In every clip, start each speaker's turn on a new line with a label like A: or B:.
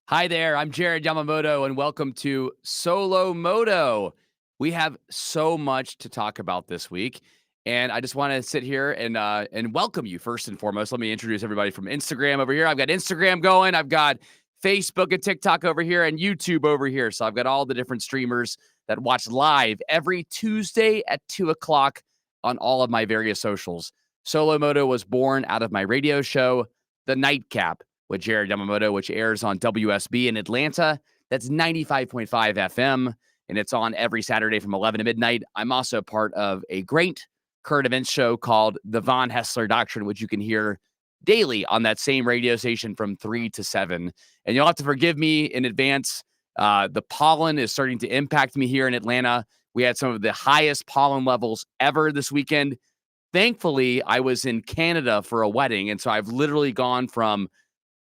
A: Hi there, I'm Jared Yamamoto, and welcome to Solo Moto. We have so much to talk about this week, and I just want to sit here and welcome you first and foremost. Let me introduce everybody from Instagram over here. I've got Instagram going, I've got Facebook and TikTok over here, and YouTube over here. So I've got all the different streamers that watch live every Tuesday at 2 o'clock on all of my various socials. Solo Moto was born out of my radio show, The Nightcap with Jared Yamamoto, which airs on WSB in Atlanta. That's 95.5 FM, and it's on every Saturday from 11 to midnight. I'm also part of a great current events show called The Von Hessler Doctrine, which you can hear daily on that same radio station from 3 to 7. And you'll have to forgive me in advance. The pollen is starting to impact me here in Atlanta. We had some of the highest pollen levels ever this weekend. Thankfully, I was in Canada for a wedding, and so I've literally gone from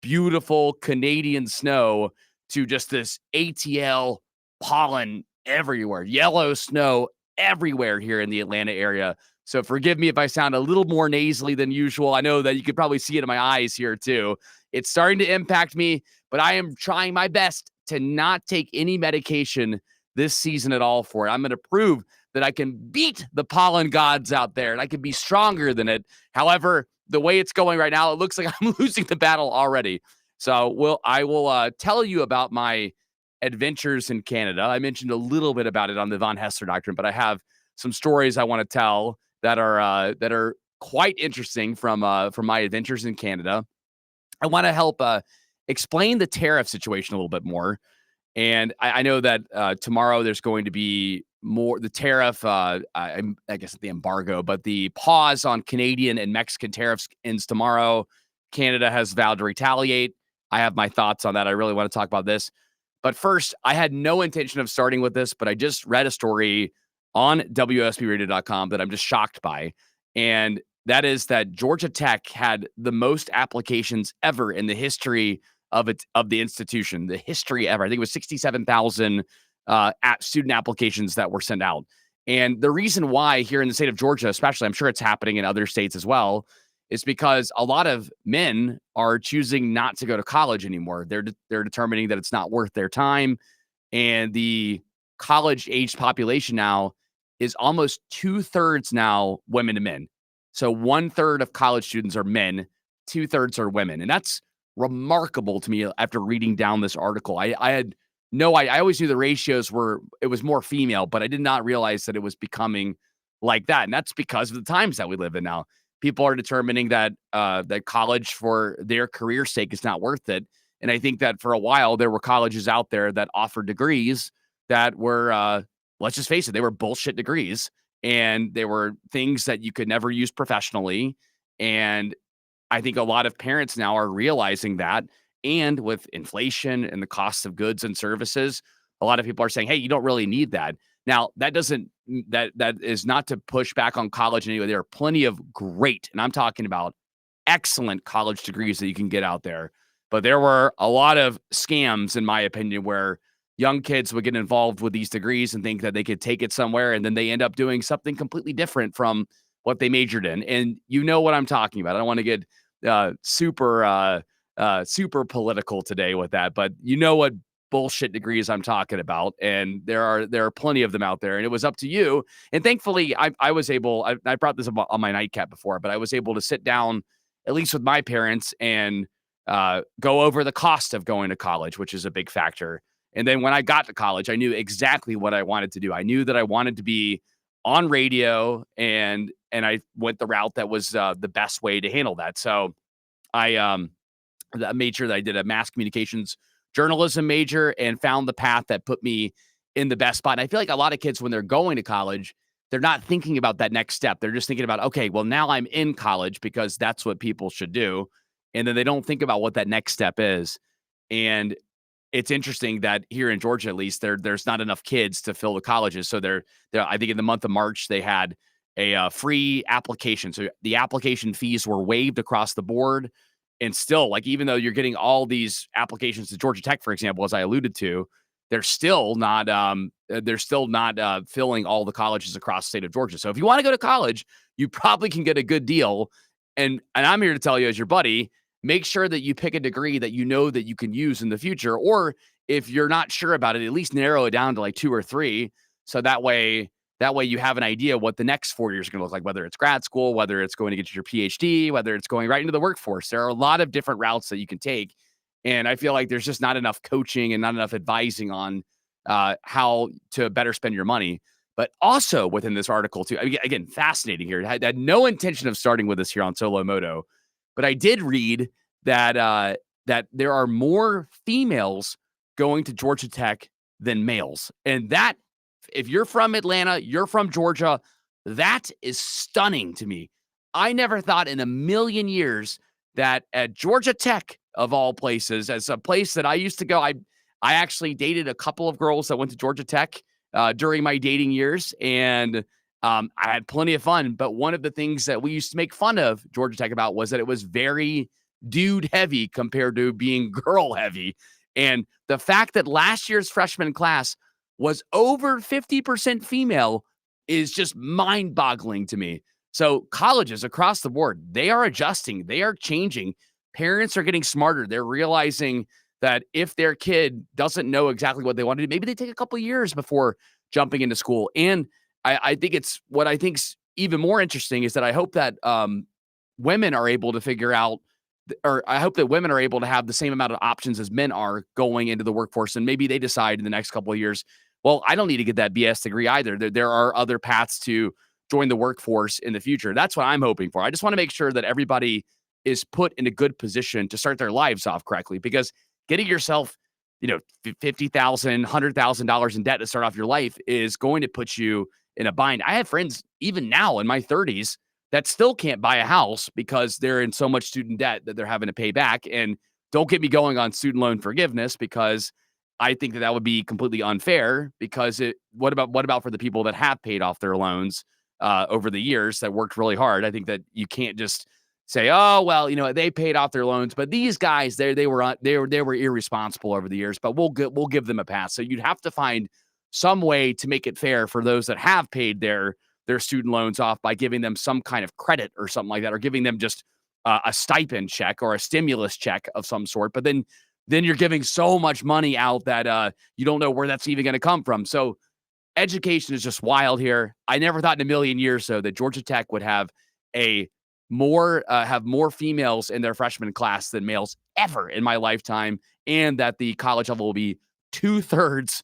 A: beautiful Canadian snow to just this ATL pollen everywhere, yellow snow everywhere here in the Atlanta area. So forgive me if I sound a little more nasally than usual. I know that you could probably see it in my eyes here too. It's starting to impact me, but I am trying my best to not take any medication this season at all for it. I'm going to prove that I can beat the pollen gods out there and I can be stronger than it. However, the way it's going right now, it looks like I'm losing the battle already. So I will tell you about my adventures in Canada. I mentioned a little bit about it on the Von Hessler Doctrine, but I have some stories I want to tell that are quite interesting from my adventures in Canada. I want to help explain the tariff situation a little bit more. And I know that tomorrow there's going to be more the tariff, I guess the embargo, but the pause on Canadian and Mexican tariffs ends tomorrow. Canada has vowed to retaliate. I have my thoughts on that. I really want to talk about this. But first, I had no intention of starting with this, but I just read a story on WSBradio.com that I'm just shocked by. And that is that Georgia Tech had the most applications ever in the history of the institution, the history ever. I think it was 67,000 student applications that were sent out. And the reason why here in the state of Georgia, especially, I'm sure it's happening in other states as well, is because a lot of men are choosing not to go to college anymore. They're determining that it's not worth their time, and the college age population now is almost 2/3 now women to men. So 1/3 of college students are men, 2/3 are women, and that's remarkable to me after reading down this article. I had no, I always knew the ratios it was more female, but I did not realize that it was becoming like that. And that's because of the times that we live in now. People are determining that that college for their career sake is not worth it. And I think that for a while there were colleges out there that offered degrees that were let's just face it, they were bullshit degrees. And they were things that you could never use professionally. And I think a lot of parents now are realizing that. And with inflation and the cost of goods and services, a lot of people are saying, hey, you don't really need that. Now, that is not to push back on college anyway. There are plenty of great, and I'm talking about excellent college degrees that you can get out there. But there were a lot of scams, in my opinion, where young kids would get involved with these degrees and think that they could take it somewhere, and then they end up doing something completely different from what they majored in. And you know what I'm talking about. I don't want to get super political today with that, but you know what bullshit degrees I'm talking about, and there are plenty of them out there, and it was up to you. And thankfully, I was able. I brought this up on my nightcap before, but I was able to sit down at least with my parents and go over the cost of going to college, which is a big factor. And then when I got to college, I knew exactly what I wanted to do. I knew that I wanted to be on radio, and I went the route that was the best way to handle that. So I made sure that I did a mass communications journalism major and found the path that put me in the best spot. And I feel like a lot of kids, when they're going to college, they're not thinking about that next step. They're just thinking about, okay, well, now I'm in college because that's what people should do. And then they don't think about what that next step is. And it's interesting that here in Georgia, at least, there's not enough kids to fill the colleges. So they're I think in the month of March, they had a free application. So the application fees were waived across the board. And still, like, even though you're getting all these applications to Georgia Tech, for example, as I alluded to, they're still not filling all the colleges across the state of Georgia. So if you want to go to college, you probably can get a good deal. And I'm here to tell you, as your buddy, make sure that you pick a degree that you know that you can use in the future. Or if you're not sure about it, at least narrow it down to like 2 or 3. So that way you have an idea what the next 4 years are going to look like, whether it's grad school, whether it's going to get your PhD, whether it's going right into the workforce. There are a lot of different routes that you can take. And I feel like there's just not enough coaching and not enough advising on how to better spend your money. But also within this article, too, again, fascinating here. I had no intention of starting with this here on Solo Moto, but I did read that that there are more females going to Georgia Tech than males. And that, if you're from Atlanta, you're from Georgia, that is stunning to me. I never thought in a million years that at Georgia Tech, of all places, as a place that I used to go, I actually dated a couple of girls that went to Georgia Tech during my dating years, and I had plenty of fun. But one of the things that we used to make fun of Georgia Tech about was that it was very dude heavy compared to being girl heavy. And the fact that last year's freshman class was over 50% female is just mind boggling to me. So colleges across the board, they are adjusting, they are changing. Parents are getting smarter. They're realizing that if their kid doesn't know exactly what they want to do, maybe they take a couple of years before jumping into school. And I think it's what I think's even more interesting is that I hope that women are able to figure out, or I hope that women are able to have the same amount of options as men are going into the workforce. And maybe they decide in the next couple of years, well, I don't need to get that BS degree either. There are other paths to join the workforce in the future. That's what I'm hoping for. I just want to make sure that everybody is put in a good position to start their lives off correctly, because getting yourself, $50,000, $100,000 in debt to start off your life is going to put you in a bind. I have friends, even now in my 30s, that still can't buy a house because they're in so much student debt that they're having to pay back. And don't get me going on student loan forgiveness, because I think that would be completely unfair, because what about for the people that have paid off their loans over the years that worked really hard? I think that you can't just say, oh, well, they paid off their loans, but these guys, they were irresponsible over the years, but we'll give them a pass. So you'd have to find some way to make it fair for those that have paid their student loans off by giving them some kind of credit or something like that, or giving them just a stipend check or a stimulus check of some sort. But then you're giving so much money out that you don't know where that's even going to come from. So education is just wild here. I never thought in a million years, though, that Georgia Tech would have more females in their freshman class than males ever in my lifetime, and that the college level will be 2/3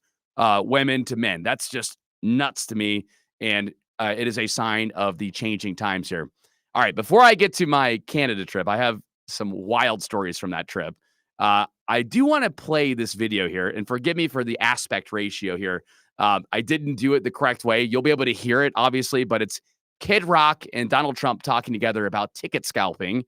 A: women to men. That's just nuts to me, and it is a sign of the changing times here. All right, before I get to my Canada trip, I have some wild stories from that trip. I do want to play this video here, and forgive me for the aspect ratio here. I didn't do it the correct way. You'll be able to hear it, obviously, but it's Kid Rock and Donald Trump talking together about ticket scalping.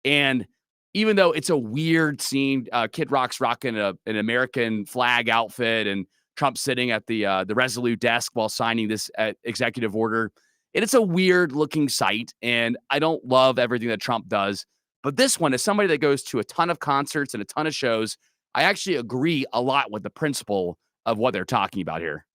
A: And even though it's a weird scene, Kid Rock's rocking an American flag outfit, and Trump sitting at the Resolute desk while signing this executive order. And it's a weird looking sight, and I don't love everything that Trump does. But this one, as somebody that goes to a ton of concerts and a ton of shows, I actually agree a lot with the principle of what they're talking about here.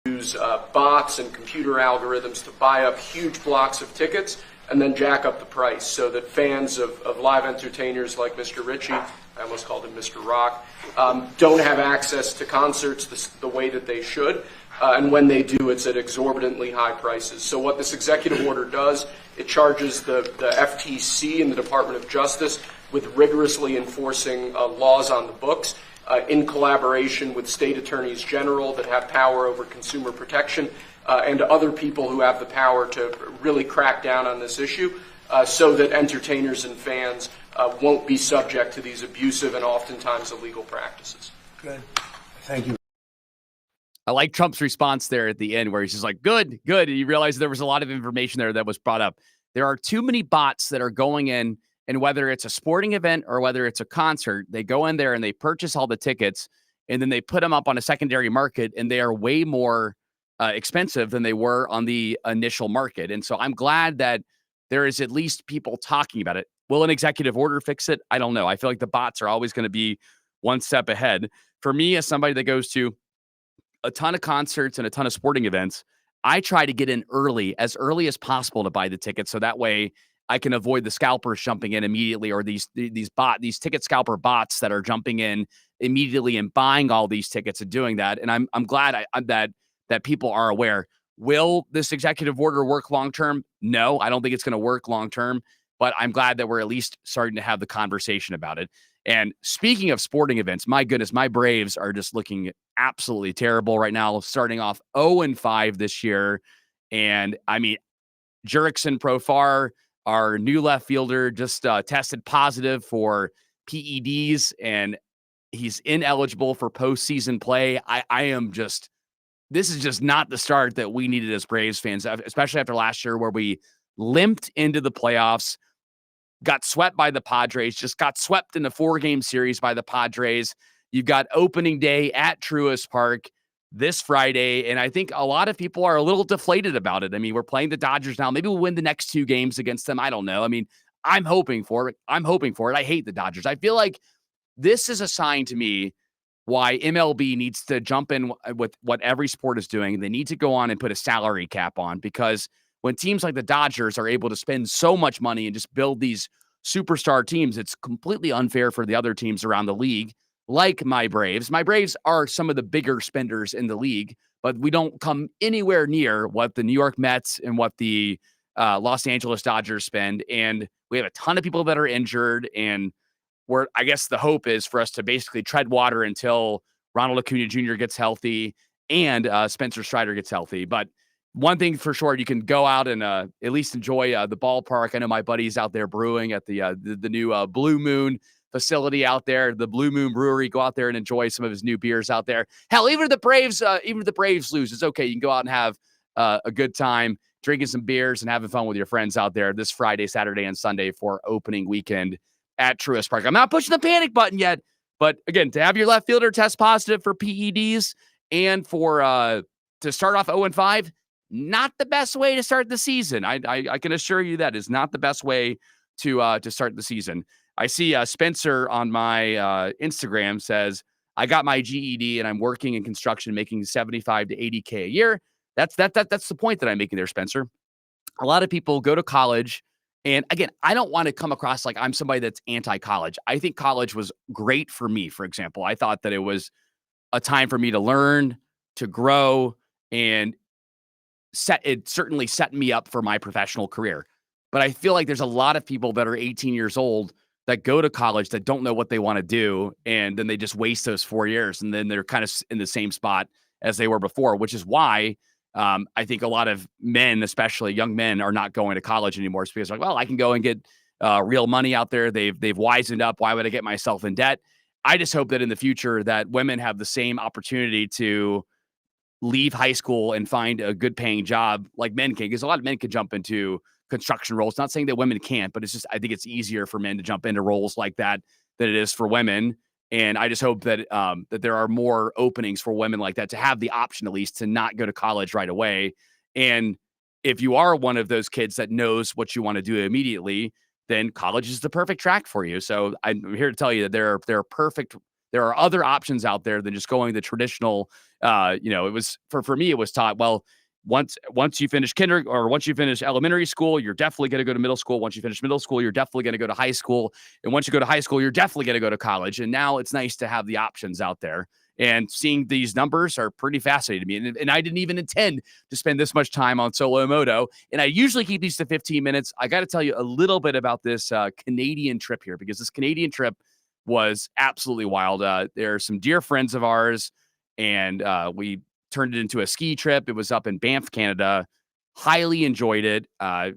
B: Use bots and computer algorithms to buy up huge blocks of tickets and then jack up the price so that fans of live entertainers like Mr. Ritchie, I almost called him Mr. Rock, don't have access to concerts the way that they should. And when they do, it's at exorbitantly high prices. So what this executive order does, it charges the FTC and the Department of Justice with rigorously enforcing laws on the books in collaboration with state attorneys general that have power over consumer protection and other people who have the power to really crack down on this issue so that entertainers and fans won't be subject to these abusive and oftentimes illegal practices.
C: Good. Thank you.
A: I like Trump's response there at the end where he's just like, good. And you realize there was a lot of information there that was brought up. There are too many bots that are going in, and whether it's a sporting event or whether it's a concert, they go in there and they purchase all the tickets, and then they put them up on a secondary market, and they are way more expensive than they were on the initial market. And so I'm glad that there is at least people talking about it. Will an executive order fix it? I don't know. I feel like the bots are always going to be one step ahead. For me, as somebody that goes to a ton of concerts and a ton of sporting events, I try to get in as early as possible to buy the tickets. So that way I can avoid the scalpers jumping in immediately, or these ticket scalper bots that are jumping in immediately and buying all these tickets and doing that. And I'm glad that people are aware. Will this executive order work long term? No, I don't think it's going to work long term, but I'm glad that we're at least starting to have the conversation about it. And speaking of sporting events, my goodness, my Braves are just looking absolutely terrible right now, starting off 0-5 this year. And I mean, Jurickson Profar, our new left fielder, just tested positive for PEDs, and he's ineligible for postseason play. I am just, this is just not the start that we needed as Braves fans, especially after last year where we limped into the playoffs, got swept by the Padres, just got swept in a 4-game series by the Padres. You've got opening day at Truist Park this Friday, and I think a lot of people are a little deflated about it. I mean, we're playing the Dodgers now. Maybe we'll win the next 2 games against them. I don't know. I mean, I'm hoping for it. I hate the Dodgers. I feel like this is a sign to me why MLB needs to jump in with what every sport is doing. They need to go on and put a salary cap on, because when teams like the Dodgers are able to spend so much money and just build these superstar teams, it's completely unfair for the other teams around the league, like my Braves. My Braves are some of the bigger spenders in the league, but we don't come anywhere near what the New York Mets and what the Los Angeles Dodgers spend. And we have a ton of people that are injured, and where I guess the hope is for us to basically tread water until Ronald Acuna Jr. gets healthy and Spencer Strider gets healthy. But one thing for sure, you can go out and at least enjoy the ballpark. I know my buddies out there brewing at the new Blue Moon facility out there, the Blue Moon Brewery. Go out there and enjoy some of his new beers out there. Hell, even if the Braves lose, it's okay. You can go out and have a good time drinking some beers and having fun with your friends out there this Friday, Saturday, and Sunday for opening weekend at Truist Park. I'm not pushing the panic button yet, but again, to have your left fielder test positive for PEDs and for to start off 0-5, not the best way to start the season. I can assure you that is not the best way to start the season. I see Spencer on my Instagram says, I got my GED and I'm working in construction, making 75 to 80K a year. That's the point that I'm making there, Spencer. A lot of people go to college. And again, I don't want to come across like I'm somebody that's anti-college. I think college was great for me, for example. I thought that it was a time for me to learn, to grow, and it certainly set me up for my professional career. But I feel like there's a lot of people that are 18 years old that go to college that don't know what they want to do, and then they just waste those 4 years, and then they're kind of in the same spot as they were before, which is why I think a lot of men, especially young men, are not going to college anymore. It's because like, well, I can go and get real money out there. They've wisened up. Why would I get myself in debt? I just hope that in the future that women have the same opportunity to leave high school and find a good paying job like men can, because a lot of men can jump into construction roles. Not saying that women can't, but it's just, I think it's easier for men to jump into roles like that than it is for women. And I just hope that that there are more openings for women like that to have the option, at least, to not go to college right away. And if you are one of those kids that knows what you want to do immediately, then college is the perfect track for you. So I'm here to tell you that there are other options out there than just going the traditional. It was for me, it was taught, well, once you finish once you finish elementary school, you're definitely going to go to middle school. Once you finish middle school, you're definitely going to go to high school. And once you go to high school, you're definitely going to go to college. And now it's nice to have the options out there. And seeing these numbers are pretty fascinating to me. And I didn't even intend to spend this much time on Solo Moto. And I usually keep these to 15 minutes. I got to tell you a little bit about this Canadian trip here, because this Canadian trip was absolutely wild. There are some dear friends of ours, and we turned it into a ski trip. It was up in Banff, Canada. Highly enjoyed it.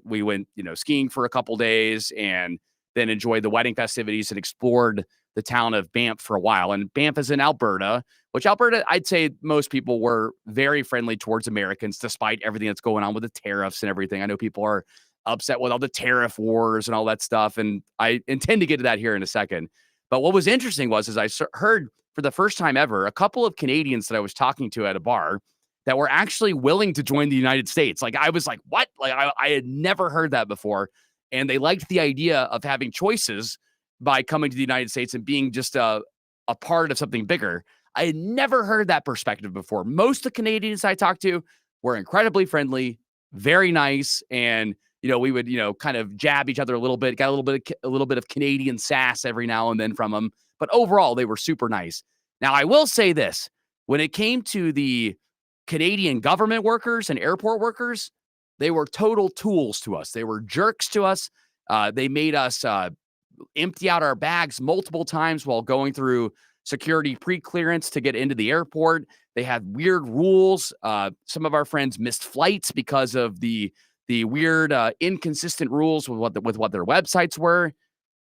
A: We went, skiing for a couple days and then enjoyed the wedding festivities and explored the town of Banff for a while. And Banff is in Alberta, which Alberta, I'd say most people were very friendly towards Americans, despite everything that's going on with the tariffs and everything. I know people are upset with all the tariff wars and all that stuff, and I intend to get to that here in a second. But what was interesting was I heard for the first time ever, a couple of Canadians that I was talking to at a bar that were actually willing to join the United States. Like, I was like, what? Like, I had never heard that before. And they liked the idea of having choices by coming to the United States and being just a part of something bigger. I had never heard that perspective before. Most of the Canadians I talked to were incredibly friendly, very nice, and we would, kind of jab each other a little bit, got a little bit of Canadian sass every now and then from them. But overall, they were super nice. Now, I will say this, when it came to the Canadian government workers and airport workers, they were total tools to us. They were jerks to us. They made us empty out our bags multiple times while going through security pre-clearance to get into the airport. They had weird rules. Some of our friends missed flights because of the weird, inconsistent rules with what their websites were.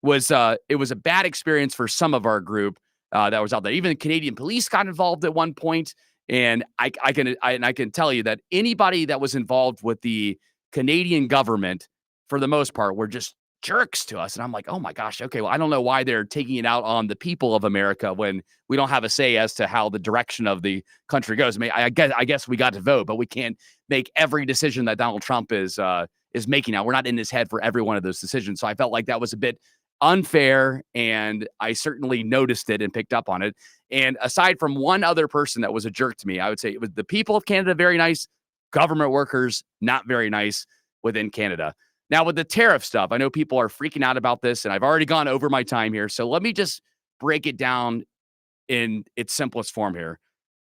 A: It was a bad experience for some of our group that was out there. Even the Canadian police got involved at one point, and I can tell you that anybody that was involved with the Canadian government, for the most part, were just jerks to us. And I'm like, oh my gosh, okay, well, I don't know why they're taking it out on the people of America when we don't have a say as to how the direction of the country goes. I mean, I guess we got to vote, but we can't make every decision that Donald Trump is making now. We're not in his head for every one of those decisions. So I felt like that was a bit unfair, and I certainly noticed it and picked up on it. And aside from one other person that was a jerk to me, I would say it was the people of Canada, very nice. Government workers, not very nice within Canada. Now, with the tariff stuff, I know people are freaking out about this, and I've already gone over my time here. So let me just break it down in its simplest form here.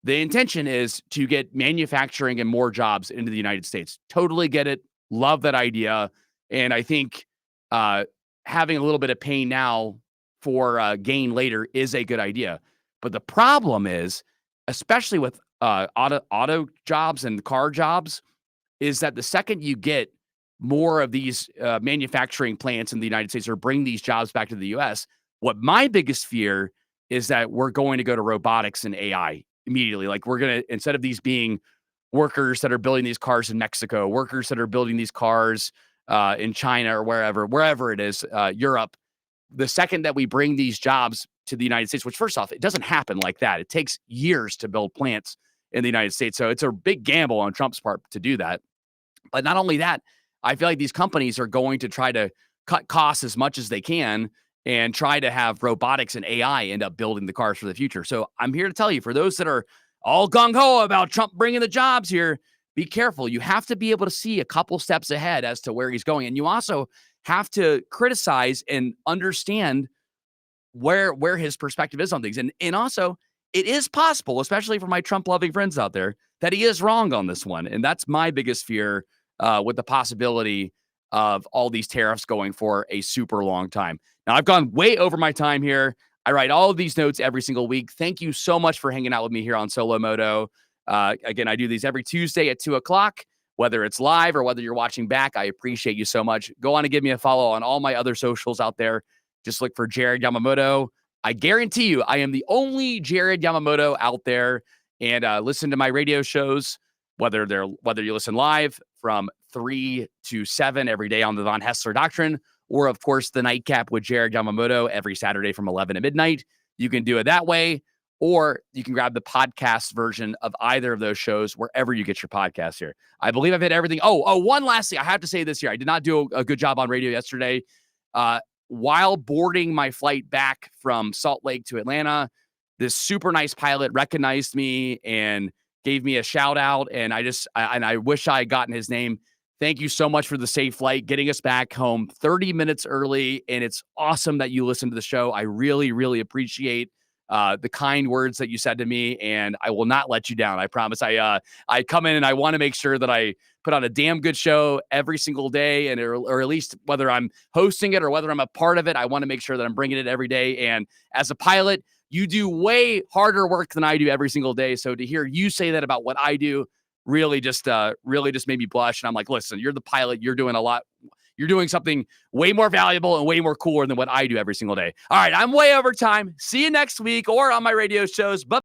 A: The intention is to get manufacturing and more jobs into the United States. Totally get it. Love that idea. And I think having a little bit of pain now for gain later is a good idea. But the problem is, especially with auto jobs and car jobs, is that the second you get more of these manufacturing plants in the United States or bring these jobs back to the US, what my biggest fear is that we're going to go to robotics and AI immediately. Like we're going to, instead of these being workers that are building these cars in Mexico, workers that are building these cars in China or wherever it is, Europe, the second that we bring these jobs to the United States, which first off, it doesn't happen like that. It takes years to build plants in the United States. So it's a big gamble on Trump's part to do that. But not only that, I feel like these companies are going to try to cut costs as much as they can and try to have robotics and AI end up building the cars for the future. So I'm here to tell you, for those that are all gung-ho about Trump bringing the jobs here, be careful. You have to be able to see a couple steps ahead as to where he's going. And you also have to criticize and understand where his perspective is on things. And also, it is possible, especially for my Trump-loving friends out there, that he is wrong on this one. And that's my biggest fear with the possibility of all these tariffs going for a super long time. Now, I've gone way over my time here. I write all of these notes every single week. Thank you so much for hanging out with me here on Solo Moto. Again, I do these every Tuesday at 2 o'clock, whether it's live or whether you're watching back. I appreciate you so much. Go on and give me a follow on all my other socials out there. Just look for Jared Yamamoto. I guarantee you, I am the only Jared Yamamoto out there. And listen to my radio shows, whether you listen live from 3 to 7 every day on the Von Hessler Doctrine, or of course the Nightcap with Jared Yamamoto every Saturday from 11 to midnight. You can do it that way, or you can grab the podcast version of either of those shows wherever you get your podcasts here. I believe I've hit everything. Oh, one last thing. I have to say this here. I did not do a good job on radio yesterday. While boarding my flight back from Salt Lake to Atlanta, this super nice pilot recognized me and gave me a shout out. And I wish I had gotten his name. Thank you so much for the safe flight, getting us back home 30 minutes early. And it's awesome that you listen to the show. I really, really appreciate the kind words that you said to me, and I will not let you down. I promise. I come in and I want to make sure that I put on a damn good show every single day, and or at least whether I'm hosting it or whether I'm a part of it, I want to make sure that I'm bringing it every day. And as a pilot, you do way harder work than I do every single day. So to hear you say that about what I do really just made me blush. And I'm like, listen, you're the pilot. You're doing a lot. You're doing something way more valuable and way more cooler than what I do every single day. All right, I'm way over time. See you next week or on my radio shows. Bye.